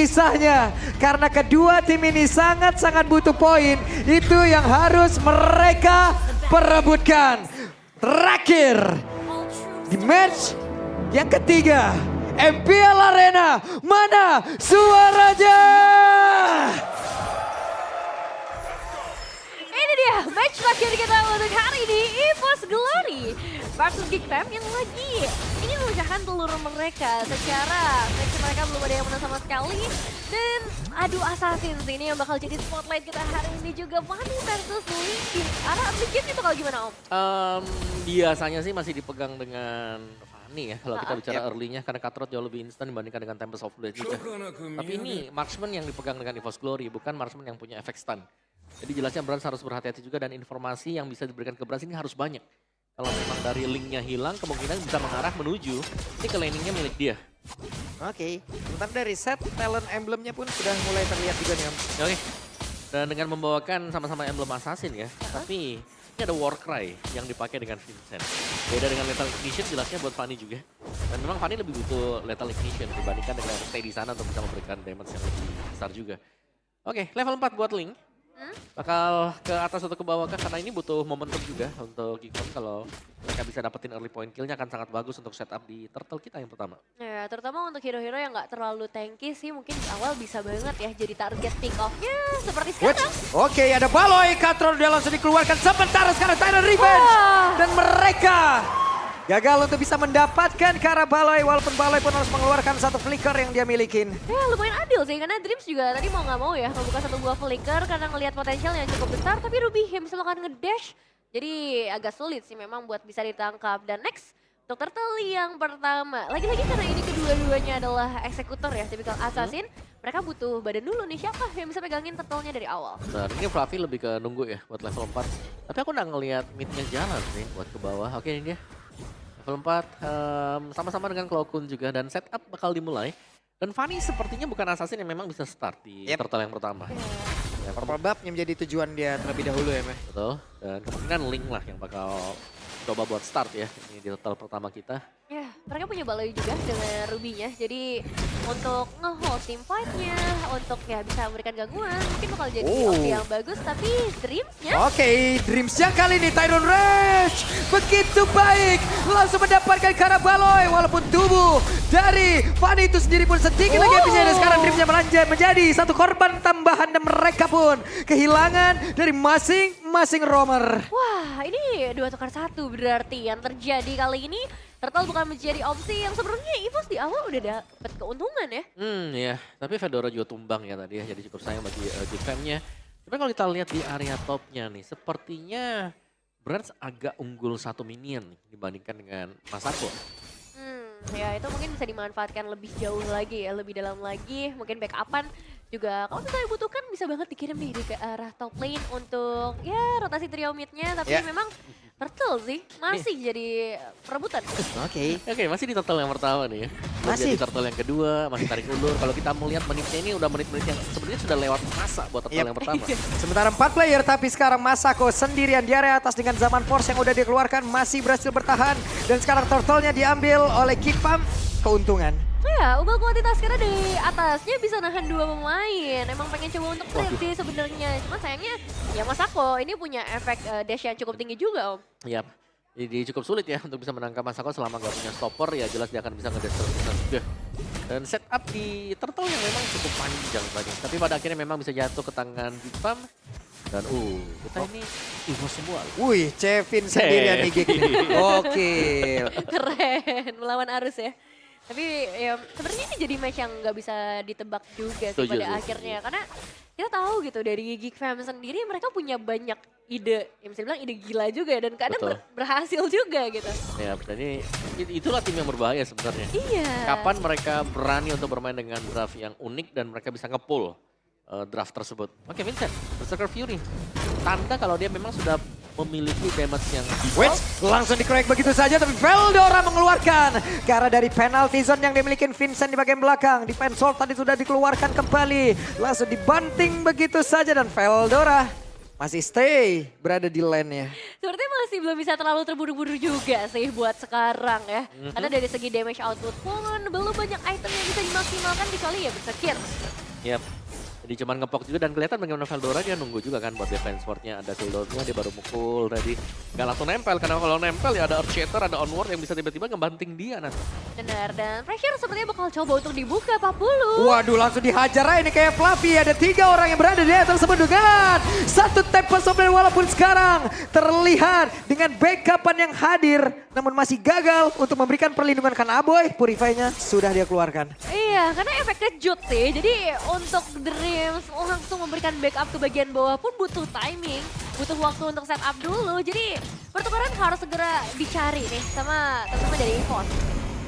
kisahnya. Karena kedua tim ini sangat-sangat butuh poin. Itu yang harus mereka perebutkan. Terakhir, di match yang ketiga, MPL Arena, mana suaranya? Ini dia match terakhir kita untuk hari ini, EVOS Glory versus Geek Fam yang lagi ingin memecahkan telur mereka secara match mereka belum ada yang menang sama sekali. Dan aduh Assassin ini yang bakal jadi spotlight kita hari ini juga, Fanny versus Linkin. Arah Linkin itu kalau gimana Om? Biasanya sih masih dipegang dengan Fanny ya kalau kita bicara early-nya, karena Cutthroat jauh lebih instan dibandingkan dengan Tempest of Blade juga. Tapi ini marksman yang dipegang dengan EVOS Glory, bukan marksman yang punya efek stun. Jadi jelasnya Brans harus berhati-hati juga, dan informasi yang bisa diberikan ke Brans ini harus banyak. Kalau memang dari linknya hilang, kemungkinan bisa mengarah menuju ini ke laningnya milik dia. Oke, sebentar dari set, talent emblemnya pun sudah mulai terlihat juga nih Om. Oke, dan dengan membawakan sama-sama emblem assassin ya, tapi ini ada Warcry yang dipakai dengan Vincent. Beda dengan Lethal Ignition jelasnya buat Fanny juga. Dan memang Fanny lebih butuh Lethal Ignition dibandingkan dengan stay di sana untuk bisa memberikan damage yang lebih besar juga. Oke, level 4 buat Link. Bakal ke atas atau ke bawah kah? Karena ini butuh momentum juga untuk Geekfam. Kalau mereka bisa dapetin early point kill-nya akan sangat bagus untuk setup di turtle kita yang pertama. Ya, terutama untuk hero-hero yang nggak terlalu tanky sih, mungkin di awal bisa banget ya jadi target pick off-nya seperti sekarang. Oke, ada Baloi, Cutthroat udah langsung dikeluarkan sementara sekarang Tyrant Revenge. Dan mereka gagal untuk bisa mendapatkan ke arah Baloi, walaupun Baloi pun harus mengeluarkan satu flicker yang dia milikin. Ya lumayan adil sih, karena Dreams juga tadi mau nggak mau ya membuka satu buah flicker karena ngelihat potensial yang cukup besar, tapi Ruby yang bisa melakukan ngedash. Jadi agak sulit sih memang buat bisa ditangkap. Dan next, untuk Turtle yang pertama. Lagi-lagi karena ini kedua-duanya adalah eksekutor ya, tipikal assassin. Mereka butuh badan dulu nih, siapa yang bisa pegangin turtle-nya dari awal. Nah ini Fluffy lebih ke nunggu ya buat level 4. Tapi aku udah ngeliat mid-nya jalan sih buat ke bawah. Oke ini dia. Level 4 sama-sama dengan Cloakun juga, dan setup bakal dimulai. Dan Fanny sepertinya bukan assassin yang memang bisa start di turtle yang pertama. Ya, Purple yang menjadi tujuan dia terlebih dahulu ya, Meh. Betul, dan kemungkinan Link lah yang bakal coba buat start ya ini di turtle pertama kita. Ya, mereka punya Baloi juga dengan Ruby-nya. Jadi untuk nge-hold team fight-nya, untuk ya bisa memberikan gangguan, mungkin bakal jadi opsi yang bagus. Tapi Dreams-nya... Oke, Dreams-nya kali ini Tyrant Rage begitu baik. Langsung mendapatkan ke arah Baloi, walaupun tubuh dari Fanny itu sendiri pun sedikit lagi habisnya. Dan sekarang Dreams-nya melanjut menjadi satu korban tambahan, dan mereka pun kehilangan dari masing-masing roamer. Wah, ini 2-1 berarti yang terjadi kali ini. Turtle bukan menjadi opsi yang sebenarnya EVOS di awal udah dapat keuntungan ya. Ya, tapi Fedora juga tumbang ya tadi ya, jadi cukup sayang bagi Geekfam-nya. Tapi kalau kita lihat di area topnya nih, sepertinya Brans agak unggul satu minion nih dibandingkan dengan Masako. Ya itu mungkin bisa dimanfaatkan lebih jauh lagi ya, lebih dalam lagi, mungkin backupan juga kalau misalnya butuhkan bisa banget dikirim nih ke arah top lane untuk ya rotasi trio mid-nya, tapi memang Turtle sih masih jadi perebutan. Oke, Masih di turtle yang pertama nih ya. Masih. Jadi turtle yang kedua, masih tarik ulur. Kalau kita melihat menitnya ini udah menit-menit yang sebenarnya sudah lewat masa buat turtle yang pertama. sementara 4 player, tapi sekarang Masako sendirian di area atas dengan zaman force yang udah dikeluarkan masih berhasil bertahan. Dan sekarang turtle-nya diambil oleh Geekfam, keuntungan. Ya, ubah kuantitas karena di atasnya bisa nahan 2 pemain. Emang pengen coba untuk clear sih sebenarnya. Cuma sayangnya ya Masako ini punya efek dash yang cukup tinggi juga Om. Yap, jadi cukup sulit ya untuk bisa menangkap Masako selama nggak punya stopper, ya jelas dia akan bisa ngedash terus juga. Dan setup di turtle yang memang cukup panjang tadi. Tapi pada akhirnya memang bisa jatuh ke tangan Geekfam. Dan kita ini EVOS semua. Wih, Cevin sendirian nih Geek. Oke. Keren, melawan arus ya. Tapi ya sebenarnya ini jadi match yang nggak bisa ditebak juga sih pada akhirnya. Karena kita tahu gitu dari Geekfam sendiri mereka punya banyak ide, yang bisa bilang ide gila juga dan kadang berhasil juga gitu. Ya, jadi itulah tim yang berbahaya sebenarnya. Iya. Kapan mereka berani untuk bermain dengan draft yang unik dan mereka bisa nge-pull draft tersebut. Oke, Vincent, Berserker Fury. Tanda kalau dia memang sudah memiliki damage yang Wait, langsung dikeroyok begitu saja, tapi Veldora mengeluarkan ke arah dari penalty zone yang dimiliki Vincent di bagian belakang. Defense Sword tadi sudah dikeluarkan kembali, langsung dibanting begitu saja, dan Veldora masih stay berada di lane-nya. Sepertinya masih belum bisa terlalu terburu-buru juga sih buat sekarang ya. Karena dari segi damage output pun belum banyak item yang bisa dimaksimalkan kecuali ya bersekir. Yap. Jadi cuman ngepok juga dan kelihatan bagaimana Veldora dia nunggu juga kan buat defense wardnya. Ada cooldown-nya, dia baru mukul tadi. Gak langsung nempel, karena kalau nempel ya ada Earthshatter, ada Onward yang bisa tiba-tiba ngebanting dia nanti. Benar, dan Pressure sepertinya bakal coba untuk dibuka 40. Waduh, langsung dihajar aja ini kayak Fluffy. Ada 3 orang yang berada di area tersebut dengan satu tempo software walaupun sekarang terlihat dengan backupan yang hadir. Namun masih gagal untuk memberikan perlindungan karena Aboy. Purify-nya sudah dia keluarkan. Iya, karena efek kejut sih. Jadi untuk Dreams langsung memberikan backup ke bagian bawah pun butuh timing. Butuh waktu untuk setup dulu. Jadi pertukaran harus segera dicari nih sama teman-teman dari EVOS.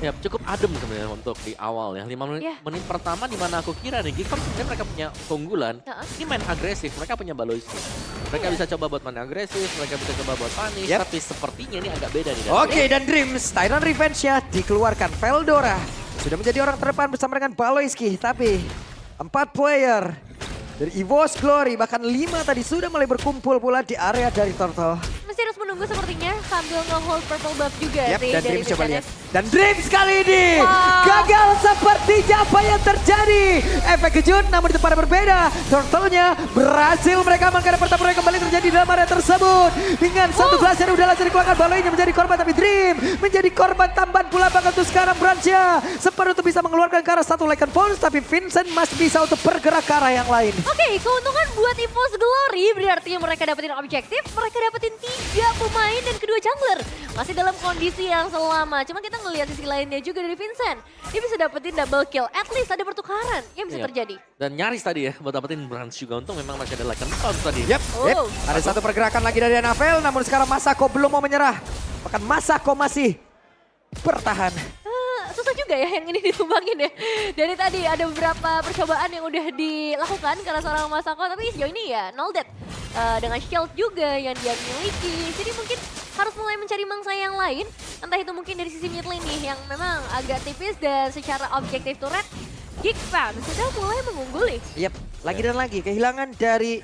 Ya cukup adem sebenarnya untuk di awal ya. 5 menit pertama di mana aku kira nih Geekfam sebenarnya mereka punya keunggulan. Ini main agresif, mereka punya Baloiski. Mereka bisa coba buat main agresif, mereka bisa coba buat punish, tapi sepertinya ini agak beda nih. Oke, dan Dreams, Tyrant Revenge-nya dikeluarkan. Veldora sudah menjadi orang terdepan bersama dengan Baloiski, tapi 4 player dari EVOS Glory, bahkan 5 tadi sudah mulai berkumpul pula di area dari Turtle. Masih harus menunggu sepertinya sambil nge-hold purple buff juga sih dan dari Dreams coba Vincent. lihat. Dan Dreams kali ini Wow. gagal sepertinya apa yang terjadi. Efek kejut namun di tempat yang berbeda. Turtle-nya berhasil mereka amankan pertempuran yang kembali terjadi dalam area tersebut. Dengan satu gelas yang udah langsung dikeluarkan, Baloinya menjadi korban, tapi Dream menjadi korban tambahan pula. Bahkan untuk sekarang Branch-nya sempat untuk bisa mengeluarkan ke arah satu Lycan Pons, tapi Vincent masih bisa untuk bergerak ke arah yang lain. Oke, keuntungan buat EVOS Glory berarti mereka dapetin objektif, mereka dapetin 3 pemain dan kedua jungler. Masih dalam kondisi yang selama, cuma kita ngelihat sisi lainnya juga dari Vincent. Dia bisa dapetin double kill, at least ada pertukaran yang bisa terjadi. Dan nyaris tadi ya buat dapetin Branch juga, untung memang masih ada Lycan Pons tadi. Ada satu pergerakan lagi dari Anavel, namun sekarang Masako belum mau menyerah. Bahkan Masako masih bertahan. Susah juga ya yang ini ditumbangin ya. Dari tadi ada beberapa percobaan yang udah dilakukan karena seorang Masako, tapi sejauh ini ya null death. Dengan shield juga yang dia miliki. Jadi mungkin harus mulai mencari mangsa yang lain. Entah itu mungkin dari sisi mid lane nih yang memang agak tipis dan secara objektif turret. Geekfam sudah mulai mengungguli. Lagi dan lagi kehilangan dari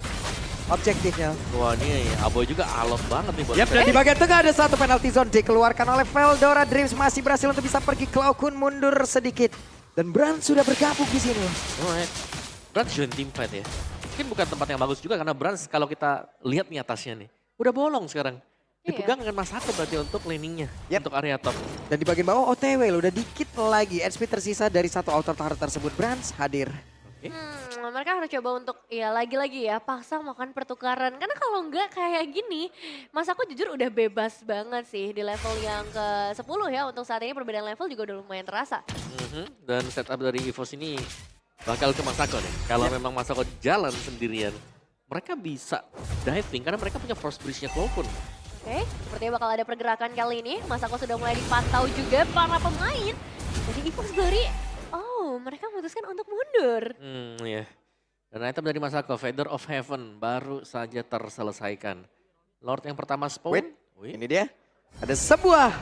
objektifnya. Wah ini Aboy juga alot banget nih buat Dan di bagian tengah ada satu penalty zone dikeluarkan oleh Veldora. Dreams masih berhasil untuk bisa pergi. Cloud mundur sedikit. Dan Branch sudah bergabung di sini. Branch join team fight ya. Mungkin bukan tempat yang bagus juga karena Branch kalau kita lihat nih atasnya nih. Udah bolong sekarang. Dipegang dengan Masako berarti untuk laningnya, untuk area top. Dan di bagian bawah OTW loh, udah dikit lagi. HP tersisa dari satu auto turret tersebut. Branch hadir. Mereka harus coba untuk ya lagi-lagi ya paksa melakukan pertukaran. Karena kalau enggak kayak gini, Masako jujur udah bebas banget sih di level yang ke-10 ya. Untuk saat ini perbedaan level juga udah lumayan terasa. Dan setup dari EVOS ini bakal ke Masako nih. Kalau memang Masako jalan sendirian, mereka bisa diving karena mereka punya force bridge-nya Cloakun. Oke, sepertinya bakal ada pergerakan kali ini. Masako sudah mulai dipantau juga para pemain. Jadi EVOS Glory, mereka memutuskan untuk mundur. Iya. Dan item dari Masako, Feather of Heaven, baru saja terselesaikan. Lord yang pertama spawn. Ini dia. Ada sebuah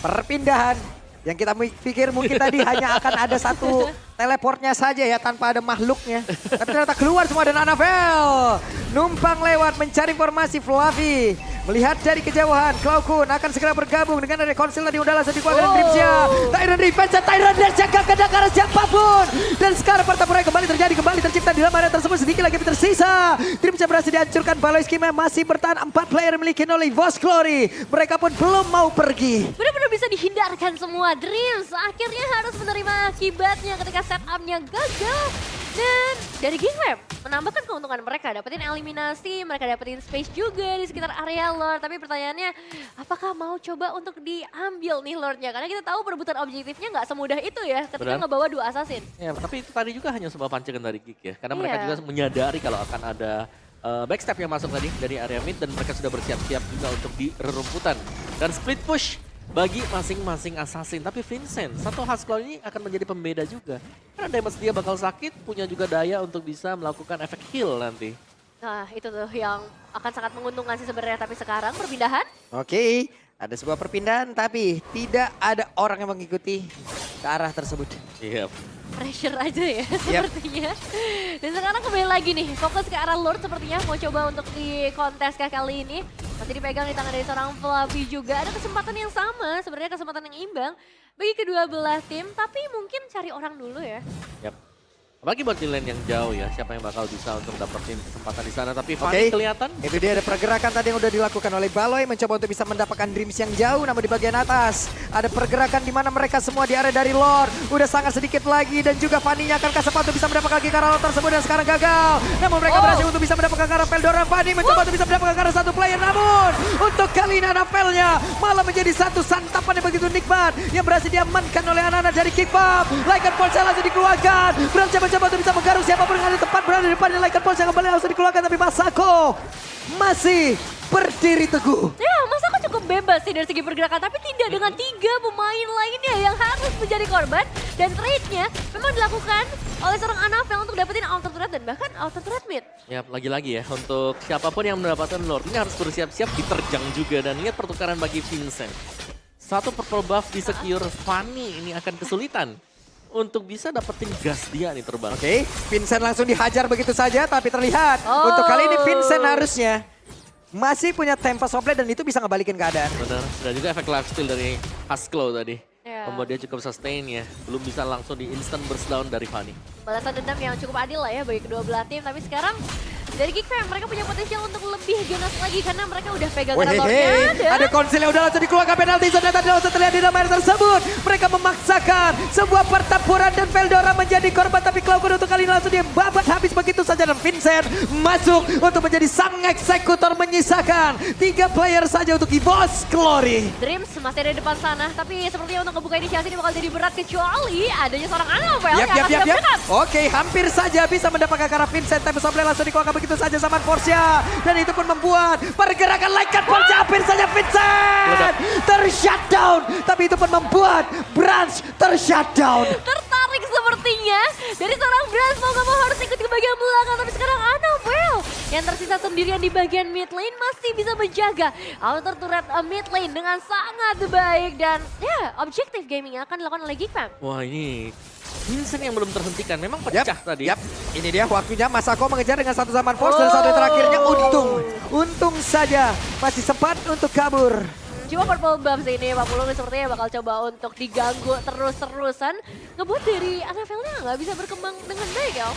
perpindahan yang kita pikir mungkin tadi hanya akan ada satu teleportnya saja ya tanpa ada makhluknya. Tapi ternyata keluar semua dan Anavel numpang lewat mencari formasi. Fluffy melihat dari kejauhan. Cloakun akan segera bergabung dengan dari konsil tadi udah langsung dikeluarkan Dreams-nya. Tyrant Revenge, Tyrant Dash jaga ke arah siapapun. Dan sekarang pertempuran kembali terjadi, kembali tercipta di dalam area tersebut. Sedikit lagi tersisa. Dreams-nya berhasil dihancurkan. Baloiski masih bertahan. 4 player memiliki oleh EVOS Glory. Mereka pun belum mau pergi. Benar-benar bisa dihindarkan semua. Dreams akhirnya harus menerima akibatnya ketika setupnya gagal. Dan dari Geekfam menambahkan keuntungan mereka, dapetin eliminasi, mereka dapetin space juga di sekitar area Lord. Tapi pertanyaannya, apakah mau coba untuk diambil nih Lordnya? Karena kita tahu perebutan objektifnya nggak semudah itu ya ketika ngebawa 2 assassin. Ya, tapi itu tadi juga hanya sebuah pancingan dari Geek ya. Karena mereka juga menyadari kalau akan ada backstep yang masuk tadi dari area mid dan mereka sudah bersiap-siap juga untuk di rerumputan. Dan split push bagi masing-masing assassin. Tapi Vincent, satu Husklaw ini akan menjadi pembeda juga. Karena damage dia bakal sakit, punya juga daya untuk bisa melakukan efek heal nanti. Nah itu tuh yang akan sangat menguntungkan sih sebenarnya. Tapi sekarang perpindahan. Oke, ada sebuah perpindahan tapi tidak ada orang yang mengikuti ke arah tersebut. Iya. pressure aja ya sepertinya. Dan sekarang kembali lagi nih, fokus ke arah Lord sepertinya mau coba untuk di kontes kali ini. Masih dipegang di tangan dari seorang Fluffy juga. Ada kesempatan yang sama, sebenarnya kesempatan yang imbang bagi kedua belah tim. Tapi mungkin cari orang dulu ya. Yap. Apalagi buat di lane yang jauh ya, siapa yang bakal bisa untuk dapetin kesempatan di sana. Tapi Fanny kelihatan. Itu dia ada pergerakan tadi yang udah dilakukan oleh Baloy, mencoba untuk bisa mendapatkan Dreams yang jauh, namun di bagian atas ada pergerakan di mana mereka semua di area dari Lord. Udah sangat sedikit lagi dan juga Fanny-nya akan kesempatan untuk bisa mendapatkan lagi karena Lord tersebut dan sekarang gagal. Namun mereka berhasil untuk bisa mendapatkan karena Veldora. Fanny mencoba untuk bisa mendapatkan karena satu player, namun untuk kali ini Anavelnya malah menjadi satu santapan yang begitu nikmat yang berhasil diamankan oleh anak-anak dari Kickpop. Lycan Pulse langsung dikeluarkan. Mencoba untuk bisa menggaruk siapapun yang ada di tempat berada di depannya. Lycan Pulse yang kembali langsung dikeluarkan, tapi Masako masih berdiri teguh. Ya, Masako cukup bebas sih dari segi pergerakan, tapi tidak dengan 3 pemain lainnya yang harus menjadi korban. Dan trade-nya memang dilakukan oleh seorang Anavel untuk dapetin outer turret dan bahkan outer turret mid. Ya, lagi-lagi ya, untuk siapapun yang mendapatkan Lord, ini harus bersiap-siap diterjang juga. Dan ingat pertukaran bagi Vincent. Satu purple buff di secure, Fanny ini akan kesulitan untuk bisa dapetin gas dia nih terbang. Oke, Vincent langsung dihajar begitu saja, tapi terlihat untuk kali ini Vincent harusnya masih punya Tempest of Blade dan itu bisa ngebalikin keadaan. Benar, dan juga efek lifesteal dari Husklow tadi. Ya. Membuat dia cukup sustain ya, belum bisa langsung di instant burst down dari Fanny. Balasan dendam yang cukup adil lah ya bagi kedua belah tim, tapi sekarang dari Geekfam mereka punya potensial untuk lebih ganas lagi karena mereka udah pegang Lordnya. Ada konsil yang udah langsung dikeluarkan penalti zone tadi langsung terlihat di dalam air tersebut. Mereka memaksakan sebuah pertempuran dan Veldora menjadi korban, tapi Cloud untuk kali ini langsung dia babat habis begitu saja dan Vincent masuk untuk menjadi sang eksekutor menyisakan 3 player saja untuk EVOS Glory. Dreams masih ada di depan sana, tapi sepertinya untuk ngebuka inisiasi ini bakal jadi berat kecuali adanya seorang Anavel yang akan siap backup. Oke, hampir saja bisa mendapatkan karena Vincent. Tempest of Blade langsung dikeluarkan begitu saja sama Forsia. Dan itu pun membuat pergerakan Lycan Pulse hampir saja Vincent ter-shutdown. Tapi itu pun membuat Branch ter-shutdown. Tertarik sepertinya dari seorang Branch mau gak mau harus ikut ke bagian belakang. Tapi sekarang Anavel yang tersisa sendirian di bagian mid lane masih bisa menjaga outer turret mid lane dengan sangat baik. Dan ya, objektif gaming yang akan dilakukan oleh Geekfam. Wah, ini Vincent yang belum terhentikan, memang pecah tadi. Ini dia waktunya Masako mengejar dengan satu zaman Force dan satu yang terakhirnya untung saja masih sempat untuk kabur. Cuma purple buff sih ini Pak Pulung sepertinya bakal coba untuk diganggu terus-terusan. Ngebuat dari Anavelnya nggak bisa berkembang dengan baik ya.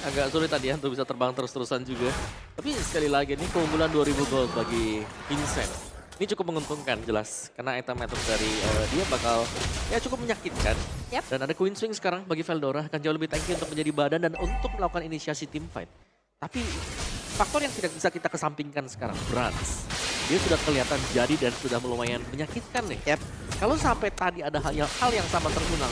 Agak sulit tadi ya untuk bisa terbang terus-terusan juga. Tapi sekali lagi ini keunggulan 2000 gold bagi Vincent. Ini cukup menguntungkan jelas, karena item-item dari dia bakal ya cukup menyakitkan. Dan ada Queen Swing sekarang bagi Veldora, akan jauh lebih tanky untuk menjadi badan dan untuk melakukan inisiasi team fight. Tapi faktor yang tidak bisa kita kesampingkan sekarang, Branch. Dia sudah kelihatan jadi dan sudah lumayan menyakitkan nih. Kalau sampai tadi ada hal yang sama terulang,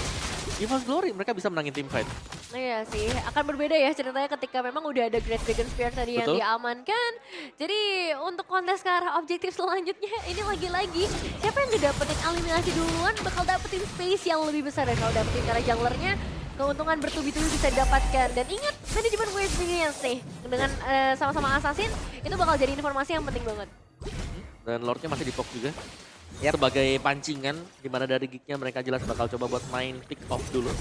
EVOS Glory mereka bisa menangin team fight. Iya sih, akan berbeda ya ceritanya ketika memang udah ada Great Dragon Spear tadi yang diamankan. Jadi untuk kontes ke arah objektif selanjutnya ini lagi-lagi siapa yang ngedapetin eliminasi duluan bakal dapetin space yang lebih besar. Dan kalau dapetin karena junglernya keuntungan bertubi-tubi bisa didapatkan. Dan ingat manajemen wave minions nih dengan sama-sama assassin itu bakal jadi informasi yang penting banget. Dan Lordnya masih di poke juga. Sebagai pancingan, dimana dari geeknya mereka jelas bakal coba buat main pick off dulu.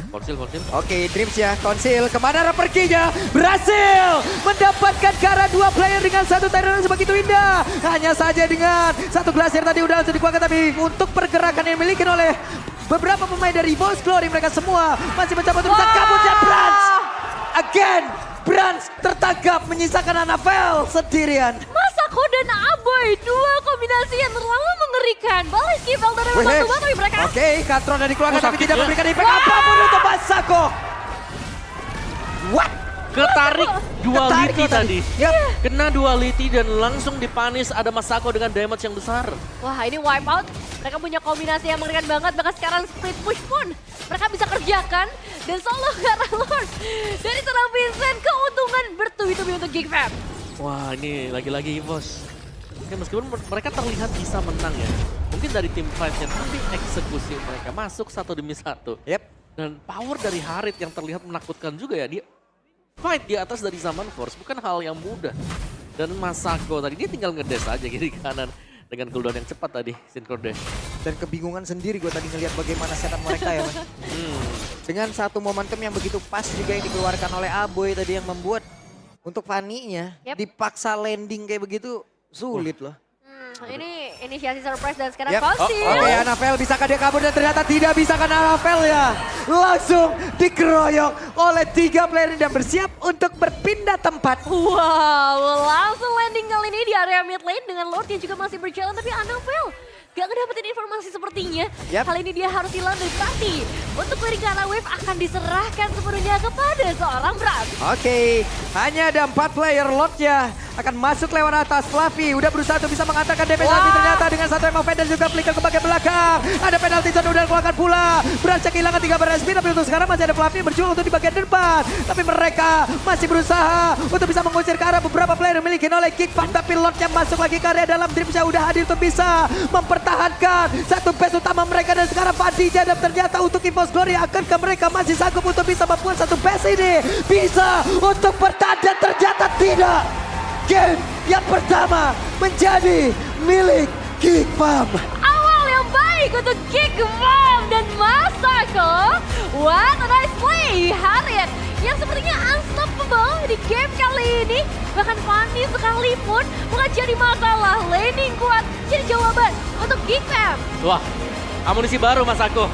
Konsil. Oke, Dreams ya, Konsil kemana arah perginya? Berhasil mendapatkan ke arah 2 player dengan satu Tyrant sebegitu indah. Hanya saja dengan satu Glacier tadi udah langsung dikeluarkan, tapi untuk pergerakan yang dimiliki oleh beberapa pemain dari EVOS Glory mereka semua masih mencoba untuk bisa kabur dan Branch. Again, Branch tertangkap menyisakan Anavel sendirian. Masako dan Aboy, dua kombinasi yang terlalu mengerikan. Balik Kivel dari membantu tapi mereka. Oke, Katron dari dikeluarkan tapi tidak memberikan impact apapun untuk Masako. What? Ketarik duality tadi. Yep. Kena duality dan langsung dipanis ada Masako dengan damage yang besar. Wah ini wipe out. Mereka punya kombinasi yang mengerikan banget. Bahkan sekarang split push pun mereka bisa kerjakan. Dan solo ke arah Lord. Dari seorang Vincent keuntungan bertubi-tubi untuk Geekfam. Wah ini lagi-lagi EVOS. Oke, meskipun mereka terlihat bisa menang ya. Mungkin dari tim fight-nya, tapi eksekusi mereka masuk 1 demi 1. Dan power dari Harit yang terlihat menakutkan juga ya. Dia fight di atas dari Zaman Force bukan hal yang mudah. Dan Masako tadi dia tinggal ngedash aja kiri kanan dengan cooldown yang cepat tadi, synchro dash. Dan kebingungan sendiri gue tadi ngelihat bagaimana setup mereka ya, Mas. Dengan satu momentum yang begitu pas juga yang dikeluarkan oleh Aboy tadi yang membuat untuk Fanny-nya dipaksa landing kayak begitu sulit loh. Ini inisiasi surprise dan sekarang Yep. Fausil. Oke, Anafel bisakah dia kabur dan ternyata tidak bisa kan Anafel ya. Langsung dikeroyok oleh 3 player dan bersiap untuk berpindah tempat. Wow, langsung landing kali ini di area mid lane dengan Lord yang juga masih berjalan. Tapi Anafel gak ngedapetin informasi sepertinya. Kali ini dia harus hilang dari party. Untuk clearing ke arah wave akan diserahkan sepenuhnya kepada seorang Brad. Oke, hanya ada 4 player Lordnya akan masuk lewat atas. Fluffy udah berusaha untuk bisa mengantarkan damage tapi ternyata dengan satu MOV dan juga flicker ke bagian belakang. Ada penalti zone udah keluarkan pula. Beranjak kehilangan 3 bar SP tapi untuk sekarang masih ada Fluffy yang berjuang untuk di bagian depan. Tapi mereka masih berusaha untuk bisa mengusir ke arah beberapa player yang dimiliki oleh Kickfam. Tapi Lordnya masuk lagi ke area dalam. Dreamsnya udah hadir untuk bisa mempertahankan satu base utama mereka. Dan sekarang Fadi dan ternyata untuk EVOS Glory akankah mereka masih sanggup untuk bisa membuat satu base ini bisa untuk bertahan dan ternyata tidak. Game yang pertama menjadi milik Kickfam. Awal yang baik untuk Kickfam dan Masako. What a nice play, Harriet yang sepertinya unstoppable di game kali ini. Bahkan Fanny sekalipun bukan jadi masalah. Laning kuat jadi jawaban untuk Kickfam. Wah, amunisi baru Mas Ako.